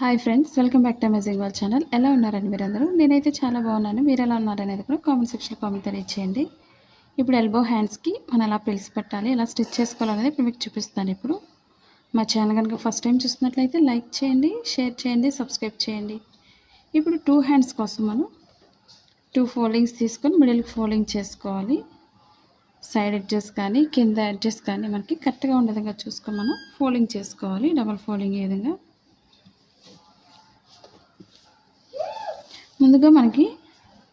Hi friends, welcome back to amazing world channel. ఎలా ఉన్నారండి మీరందరూ? నేనైతే చాలా బాగున్నాను. మీరు ఎలా ఉన్నారనేది కూడా కామెంట్ సెక్షన్లో కామెంట్ తెలియచేయండి. ఇప్పుడు ఎల్బో హ్యాండ్స్కి మనం ఎలా ప్రిల్స్ పెట్టాలి, ఎలా స్టిచ్ చేసుకోవాలనేది ఇప్పుడు మీకు చూపిస్తాను. ఇప్పుడు మా ఛానల్ కనుక ఫస్ట్ టైం చూస్తున్నట్లయితే లైక్ చేయండి, షేర్ చేయండి, సబ్స్క్రైబ్ చేయండి. ఇప్పుడు 2 హ్యాండ్స్ కోసం మనం 2 ఫోల్డింగ్స్ తీసుకొని మిడిల్కి ఫోల్డింగ్ చేసుకోవాలి. సైడ్ ఎడ్జెస్ కానీ కింద ఎడ్జెస్ కానీ మనకి కరెక్ట్గా ఉండే విధంగా చూసుకొని మనం ఫోల్డింగ్ చేసుకోవాలి. డబల్ ఫోల్డింగ్ ఈ విధంగా. ముందుగా మనకి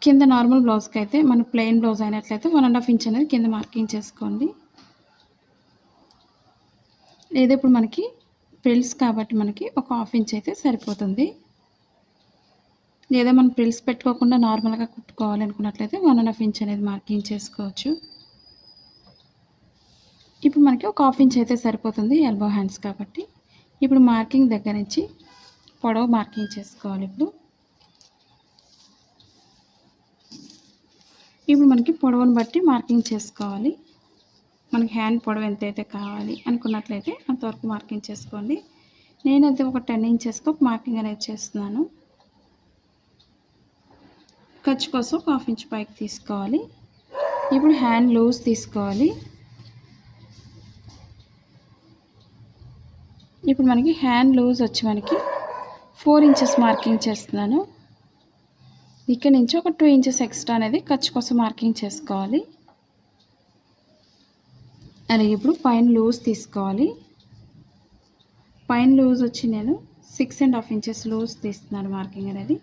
కింద నార్మల్ బ్లౌజ్కి అయితే మన ప్లెయిన్ బ్లౌజ్ అయినట్లయితే 1.5 ఇంచ్ అనేది కింద మార్కింగ్ చేసుకోండి. లేదా ఇప్పుడు మనకి ప్రిల్స్ కాబట్టి మనకి ఒక 1/2 ఇంచ్ అయితే సరిపోతుంది. లేదా మనం ప్రిల్స్ పెట్టుకోకుండా నార్మల్గా కుట్టుకోవాలి అనుకున్నట్లయితే 1.5 ఇంచ్ అనేది మార్కింగ్ చేసుకోవచ్చు. ఇప్పుడు మనకి ఒక 1/2 ఇంచ్ అయితే సరిపోతుంది ఎల్బో హ్యాండ్స్ కాబట్టి. ఇప్పుడు మార్కింగ్ దగ్గర నుంచి పొడవు మార్కింగ్ చేసుకోవాలి. ఇప్పుడు మనకి పొడవును బట్టి మార్కింగ్ చేసుకోవాలి. మనకి హ్యాండ్ పొడవు ఎంతైతే కావాలి అనుకున్నట్లయితే అంతవరకు మార్కింగ్ చేసుకోండి. నేనైతే ఒక 10 ఇంచెస్కి ఒక మార్కింగ్ అనేది చేస్తున్నాను. ఖర్చు కోసం ఒక 1/2 ఇంచ్ పైకి తీసుకోవాలి. ఇప్పుడు హ్యాండ్ లూజ్ తీసుకోవాలి. ఇప్పుడు మనకి హ్యాండ్ లూజ్ వచ్చి మనకి 4 ఇంచెస్ మార్కింగ్ చేస్తున్నాను. ఇక్కడ నుంచి ఒక 2 ఇంచెస్ ఎక్స్ట్రా అనేది ఖర్చు కోసం మార్కింగ్ చేసుకోవాలి. అలాగే ఇప్పుడు పైన లూజ్ తీసుకోవాలి. పైన లూజ్ వచ్చి నేను 6.5 ఇంచెస్ లూజ్ తీస్తున్నాను మార్కింగ్ అనేది.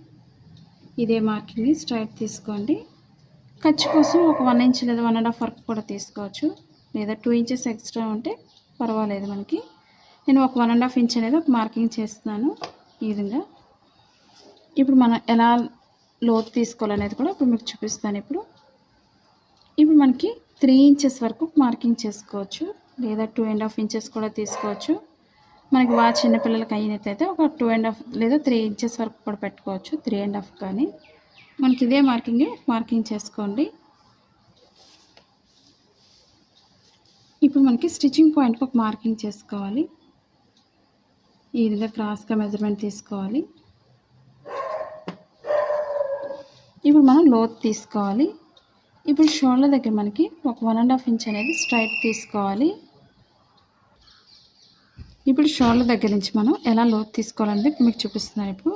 ఇదే మార్కింగ్ని స్ట్రైట్ తీసుకోండి. ఖర్చు కోసం ఒక 1 ఇంచ్ లేదా 1.5 వరకు కూడా తీసుకోవచ్చు. లేదా 2 ఇంచెస్ ఎక్స్ట్రా ఉంటే పర్వాలేదు మనకి. నేను ఒక 1.5 ఇంచ్ అనేది ఒక మార్కింగ్ చేస్తున్నాను ఈ విధంగా. ఇప్పుడు మనం ఎలా లోతు తీసుకోవాలనేది కూడా ఇప్పుడు మీకు చూపిస్తాను. ఇప్పుడు మనకి 3 ఇంచెస్ వరకు మార్కింగ్ చేసుకోవచ్చు. లేదా 2.5 ఇంచెస్ కూడా తీసుకోవచ్చు. మనకి బాగా చిన్నపిల్లలకి అయినట్లయితే ఒక 2.5 లేదా 3 ఇంచెస్ వరకు కూడా పెట్టుకోవచ్చు. 3.5 కానీ మనకి ఇదే మార్కింగ్ చేసుకోండి. ఇప్పుడు మనకి స్టిచ్చింగ్ పాయింట్కి ఒక మార్కింగ్ చేసుకోవాలి. ఈ విధంగా క్రాస్గా మెజర్మెంట్ తీసుకోవాలి. ఇప్పుడు మనం లోతు తీసుకోవాలి. ఇప్పుడు షోల్డర్ దగ్గర మనకి ఒక 1.5 ఇంచ్ అనేది స్ట్రైట్ తీసుకోవాలి. ఇప్పుడు షోల్డర్ దగ్గర నుంచి మనం ఎలా లోతు తీసుకోవాలనేది మీకు చూపిస్తున్నాను. ఇప్పుడు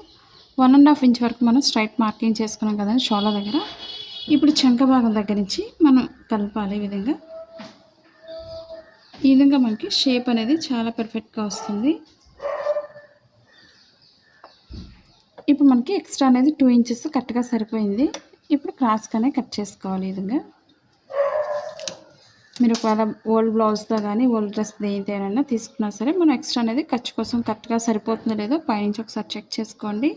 1.5 ఇంచ్ వరకు మనం స్ట్రైట్ మార్కింగ్ చేసుకున్నాం కదండి షోల్డర్ దగ్గర. ఇప్పుడు చంక భాగం దగ్గర నుంచి మనం కలపాలి. ఈ విధంగా మనకి షేప్ అనేది చాలా పర్ఫెక్ట్గా వస్తుంది. ఇప్పుడు మనకి ఎక్స్ట్రా అనేది 2 ఇంచెస్ కరెక్ట్గా సరిపోయింది. ఇప్పుడు క్రాస్గానే కట్ చేసుకోవాలి. ఈ విధంగా మీరు ఒకవేళ ఓల్డ్ బ్లౌజ్తో కానీ ఓల్డ్ డ్రెస్ దేనితోనైనా తీసుకున్నా సరే మనం ఎక్స్ట్రా అనేది ఖర్చు కోసం కరెక్ట్గా సరిపోతుందో లేదో పైనుంచి ఒకసారి చెక్ చేసుకోండి.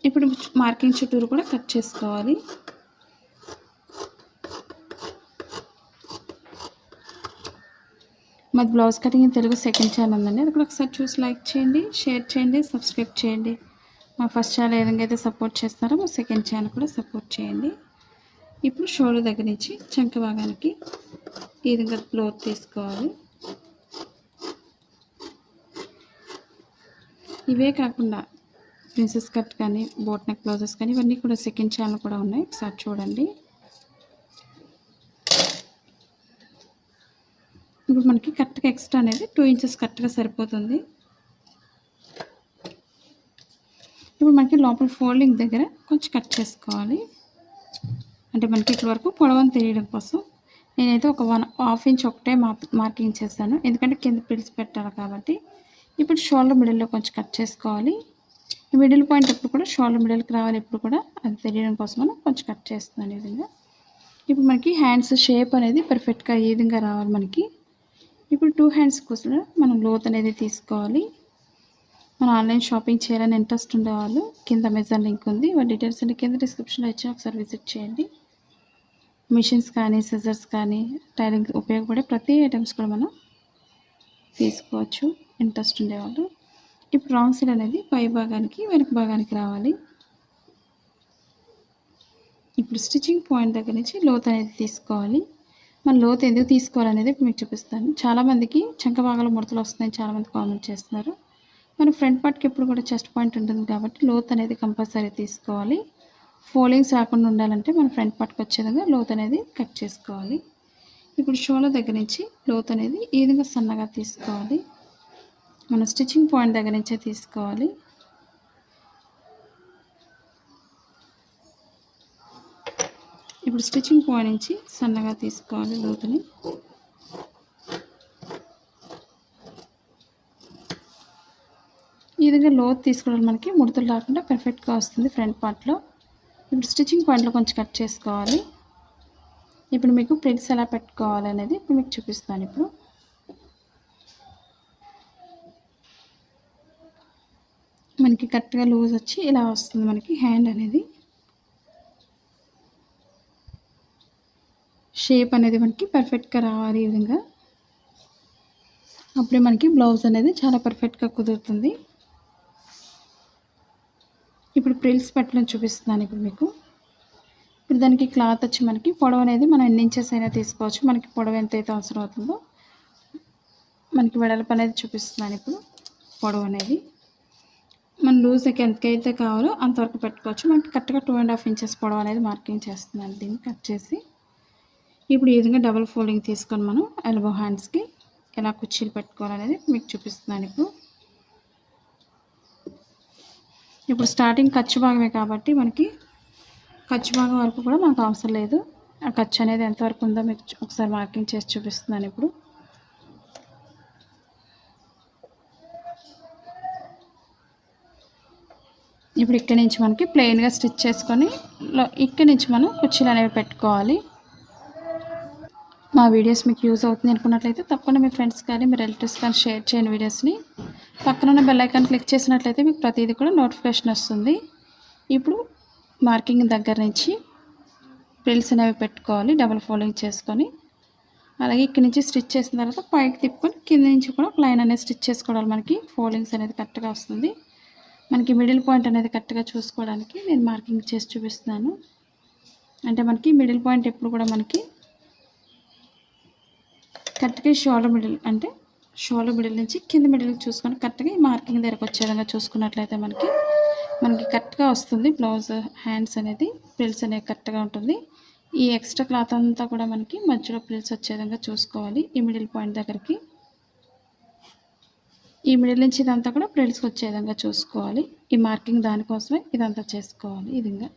ఇప్పుడు మార్కింగ్ చుట్టూరు కూడా కట్ చేసుకోవాలి. మాది blouse cutting Telugu second channel ఉందండి. అది కూడా ఒకసారి చూసి లైక్ చేయండి, షేర్ చేయండి, సబ్స్క్రైబ్ చేయండి. మా ఫస్ట్ ఛానల్ ఏ విధంగా అయితే సపోర్ట్ చేస్తారో మా సెకండ్ ఛానల్ కూడా సపోర్ట్ చేయండి. ఇప్పుడు షోల్డర్ దగ్గర నుంచి చంక భాగానికి ఈ విధంగా క్లోత్ తీసుకోవాలి. ఇవే కాకుండా ప్రిన్సెస్ కట్ కానీ బోట్ నెక్ బ్లౌజెస్ కానీ ఇవన్నీ కూడా సెకండ్ ఛానల్ కూడా ఉన్నాయి. ఒకసారి చూడండి. ఇప్పుడు మనకి కరెక్ట్గా ఎక్స్ట్రా అనేది 2 ఇంచెస్ కరెక్ట్గా సరిపోతుంది. ఇప్పుడు మనకి లోపల ఫోల్డింగ్ దగ్గర కొంచెం కట్ చేసుకోవాలి. అంటే మనకి ఇక్కడ వరకు పొడవని తెలియడం కోసం నేనైతే ఒక 1/2 ఇంచ్ ఒకటే మార్కింగ్ చేశాను. ఎందుకంటే కింద ప్రిల్స్ పెట్టాలి కాబట్టి. ఇప్పుడు షోల్డర్ మిడిల్లో కొంచెం కట్ చేసుకోవాలి. మిడిల్ పాయింట్ ఎప్పుడు కూడా షోల్డర్ మిడిల్కి రావాలి. ఎప్పుడు కూడా అది తెలియడం కోసం మనం కొంచెం కట్ చేస్తున్నాను ఈ విధంగా. ఇప్పుడు మనకి హ్యాండ్స్ షేప్ అనేది పర్ఫెక్ట్గా ఈ విధంగా రావాలి మనకి. ఇప్పుడు 2 హ్యాండ్స్ కోసం మనం లోత్ అనేది తీసుకోవాలి. మన ఆన్లైన్ షాపింగ్ చేయాలని ఇంట్రెస్ట్ ఉండేవాళ్ళు కింద అమెజాన్ లింక్ ఉంది. వాటి డీటెయిల్స్ అన్ని కింద డిస్క్రిప్షన్లో ఇచ్చి ఒకసారి విజిట్ చేయండి. మిషన్స్ కానీ సిజర్స్ కానీ టైలింగ్ ఉపయోగపడే ప్రతి ఐటమ్స్ కూడా మనం తీసుకోవచ్చు ఇంట్రెస్ట్ ఉండేవాళ్ళు. ఇప్పుడు రాంగ్ సైడ్ అనేది పై భాగానికి వెనక భాగానికి రావాలి. ఇప్పుడు స్టిచ్చింగ్ పాయింట్ దగ్గర నుంచి లోత్ అనేది తీసుకోవాలి. మన లోతు ఎందుకు తీసుకోవాలనేది ఇప్పుడు మీకు చూపిస్తాను. చాలామందికి చంక భాగాలు ముడతలు వస్తున్నాయి చాలామంది కామెంట్ చేస్తున్నారు. మన ఫ్రంట్ పార్ట్కి ఎప్పుడు కూడా చెస్ట్ పాయింట్ ఉంటుంది కాబట్టి లోత్ అనేది కంపల్సరీ తీసుకోవాలి. ఫోల్డింగ్స్ రాకుండా ఉండాలంటే మన ఫ్రంట్ పార్ట్కి వచ్చే విధంగా లోత్ అనేది కట్ చేసుకోవాలి. ఇప్పుడు షోల్డర్ దగ్గర నుంచి లోత్ అనేది ఈ విధంగా సన్నగా తీసుకోవాలి. మన స్టిచ్చింగ్ పాయింట్ దగ్గర నుంచే తీసుకోవాలి. ఇప్పుడు స్టిచ్చింగ్ పాయింట్ నుంచి సన్నగా తీసుకోవాలి లోతుని. ఈ విధంగా లోతు తీసుకోవడం మనకి ముడతలు రాకుండా పర్ఫెక్ట్గా వస్తుంది ఫ్రంట్ పార్ట్లో. ఇప్పుడు స్టిచ్చింగ్ పాయింట్లో కొంచెం కట్ చేసుకోవాలి. ఇప్పుడు మీకు ప్రిల్స్ ఎలా పెట్టుకోవాలి అనేది ఇప్పుడు మీకు చూపిస్తాను. ఇప్పుడు మనకి కరెక్ట్గా లూజ్ వచ్చి ఇలా వస్తుంది మనకి హ్యాండ్ అనేది. షేప్ అనేది మనకి పర్ఫెక్ట్గా రావాలి ఈ విధంగా. అప్పుడే మనకి బ్లౌజ్ అనేది చాలా పర్ఫెక్ట్గా కుదురుతుంది. ఇప్పుడు ప్రిల్స్ పెట్టడం చూపిస్తున్నాను ఇప్పుడు మీకు. ఇప్పుడు దానికి క్లాత్ వచ్చి మనకి పొడవు అనేది మనం ఎన్ని ఇంచెస్ అయినా తీసుకోవచ్చు. మనకి పొడవు ఎంతైతే అవసరం అవుతుందో మనకి వెడల్పు అనేది చూపిస్తున్నాను. ఇప్పుడు పొడవు అనేది మన లూజ్కి ఎంతకైతే కావాలో అంతవరకు పెట్టుకోవచ్చు. మనకి కరెక్ట్గా 2.5 ఇంచెస్ పొడవు అనేది మార్కింగ్ చేస్తున్నాను. దీన్ని కట్ చేసి ఇప్పుడు ఈ విధంగా డబుల్ ఫోల్డింగ్ తీసుకొని మనం ఎల్బో హ్యాండ్స్కి ఎలా కుర్చీలు పెట్టుకోవాలనేది మీకు చూపిస్తున్నాను. ఇప్పుడు స్టార్టింగ్ ఖర్చు భాగమే కాబట్టి మనకి ఖర్చు భాగం వరకు కూడా మనకు అవసరం లేదు. ఆ ఖర్చు అనేది ఎంతవరకు ఉందో మీకు ఒకసారి మార్కింగ్ చేసి చూపిస్తున్నాను. ఇప్పుడు ఇక్కడి నుంచి మనకి ప్లెయిన్గా స్టిచ్ చేసుకొని ఇక్కడి నుంచి మనం కుర్చీలు అనేవి పెట్టుకోవాలి. మా వీడియోస్ మీకు యూజ్ అవుతుంది అనుకున్నట్లయితే తప్పకుండా మీ ఫ్రెండ్స్ కానీ మీ రిలేటివ్స్ కానీ షేర్ చేయండి వీడియోస్ని. పక్కన ఉన్న బెల్ ఐకాన్ క్లిక్ చేసినట్లయితే మీకు ప్రతిదీ కూడా నోటిఫికేషన్ వస్తుంది. ఇప్పుడు మార్కింగ్ దగ్గర నుంచి ప్రిల్స్ అనేవి పెట్టుకోవాలి డబుల్ ఫోల్డింగ్ చేసుకొని. అలాగే ఇక్కడి నుంచి స్టిచ్ చేసిన తర్వాత పైకి తిప్పుకొని కింద నుంచి కూడా లైన్ అనేది స్టిచ్ చేసుకోవడం మనకి ఫోల్డింగ్స్ అనేది కరెక్ట్గా వస్తుంది. మనకి మిడిల్ పాయింట్ అనేది కరెక్ట్గా చూసుకోవడానికి నేను మార్కింగ్ చేసి చూపిస్తున్నాను. అంటే మనకి మిడిల్ పాయింట్ ఎప్పుడు కూడా మనకి కరెక్ట్గా షోల్డర్ మిడిల్ నుంచి కింద మిడిల్ చూసుకొని కరెక్ట్గా ఈ మార్కింగ్ దగ్గరకు వచ్చే విధంగా చూసుకున్నట్లయితే మనకి కరెక్ట్గా వస్తుంది. బ్లౌజ్ హ్యాండ్స్ అనేది ప్రిల్స్ అనేది కరెక్ట్గా ఉంటుంది. ఈ ఎక్స్ట్రా క్లాత్ అంతా కూడా మనకి మధ్యలో ప్రిల్స్ వచ్చే విధంగా చూసుకోవాలి. ఈ మిడిల్ పాయింట్ దగ్గరికి ఈ మిడిల్ నుంచి ఇదంతా కూడా ప్రిల్స్కి వచ్చే విధంగా చూసుకోవాలి. ఈ మార్కింగ్ దానికోసమే ఇదంతా చేసుకోవాలి ఈ విధంగా.